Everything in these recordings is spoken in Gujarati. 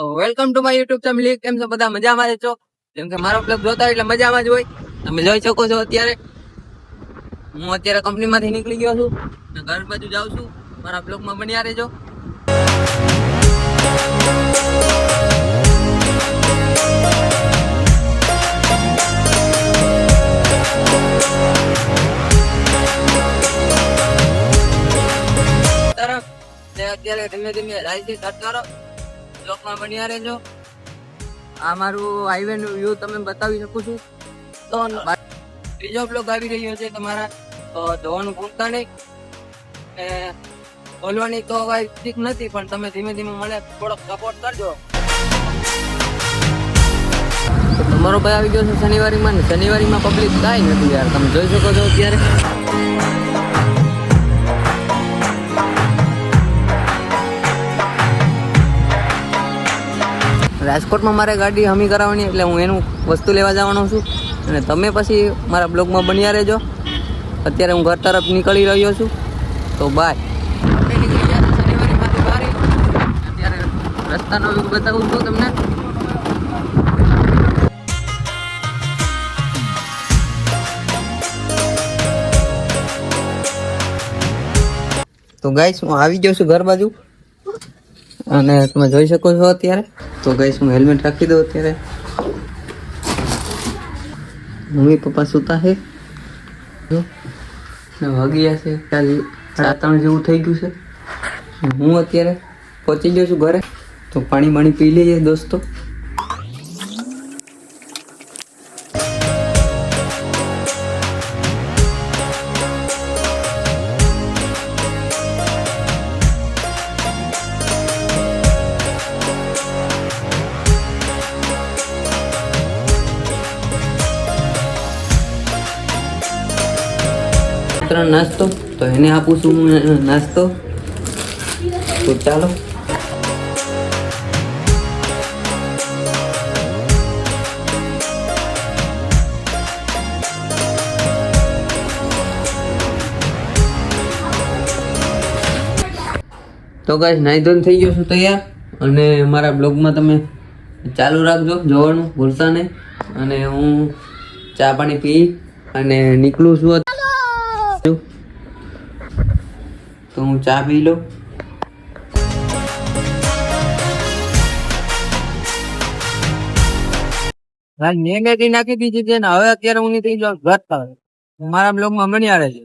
તો welcome to my YouTube family. કેમ છો બધા? મજામાં જ છો? કેમ કે મારો બ્લોગ જોતા હોય એટલે મજામાં જ હોય. તમે જોઈ શકો છો અત્યારે હું કંપનીમાંથી નીકળી ગયો છું અને ઘર બાજુ જાઉં છું. મારા બ્લોગમાં બન્યા રહેજો. અત્યારે ધીમે ધીમે રાઈથી સ્ટાર્ટ કરો. બ્લોગમાં બન્યા રહેજો. આ મારું હાઈવે નું વ્યૂ તમે બતાવી શકું છું. તો બીજો બ્લોગ આવી રહ્યો છે તમારા, તો જોવાનું ભૂલતા નહીં. બોલવાની તો કઈ ઠીક નથી, પણ તમે ધીમે ધીમે મને થોડોક સપોર્ટ કરજો. તમારો ભાઈ આવી ગયો છે શનિવારીમાં, ને શનિવારીમાં પબ્લિક કાંઈ નથી યાર, તમે જોઈ શકો છો અત્યારે. રાજકોટમાં મારે ગાડી હમી કરાવવાની, એટલે હું એનું વસ્તુ લેવા જવાનો છું અને તમે પછી મારા બ્લોગમાં બન્યા રહેજો. અત્યારે હું ઘર તરફ નીકળી રહ્યો છું, તો બાય. અત્યારે રસ્તાનો વ્યૂ બતાવું છું તમને. તો ગાઈસ હું આવી ગયો છું ઘર બાજુ અને તમે જોઈ શકો છો અત્યારે. તો ગાઈસ હું હેલ્મેટ રાખી દઉં અત્યારે. મમ્મી પપ્પા સુતા છે, વાગ્યા છે 7:30 જેવું થઈ ગયું છે. હું અત્યારે પહોંચી ગયો છું ઘરે, તો પાણી પી લઈએ દોસ્તો. નાસ્તો તો એને આપું છું હું નાસ્તો. તો ચાલો. તો ગાઈસ નાઈ ધોઈને થઈ ગયો છું તૈયાર, અને મારા બ્લોગમાં તમે ચાલુ રાખજો, જોવાનું ભૂલતા નહીં. અને હું ચા પાણી પી અને નીકળું છું. તો હું ચા પી લઉં. મેગી નાખી દીધી છે ને હવે અત્યારે હું થઈ જાઉં ઘર તરફ. મારા બ્લોગમાં બન્યા રહે છે.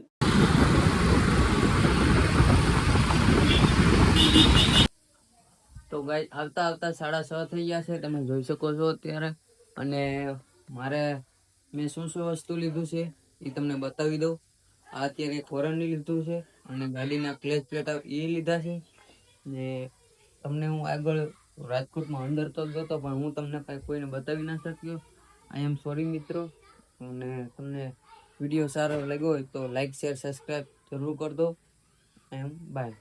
તો ગાઈસ આવતા 6:30 થઈ ગયા છે, તમે જોઈ શકો છો અત્યારે. અને મેં શું વસ્તુ લીધું છે એ તમને બતાવી દઉં. આ અત્યારે એક હોરન લીધું છે અને ગાડીના ક્લેચ પ્લેટ એ લીધા છે. ને તમને હું આગળ રાજકોટમાં અંદર તો ગયો, પણ હું તમને કોઈને બતાવી ના શક્યો. આઈ એમ સોરી મિત્રો. અને તમને વિડીયો સારો લાગ્યો હોય તો લાઈક શેર સબસ્ક્રાઈબ જરૂર કરી દો. આઈ એમ બાય.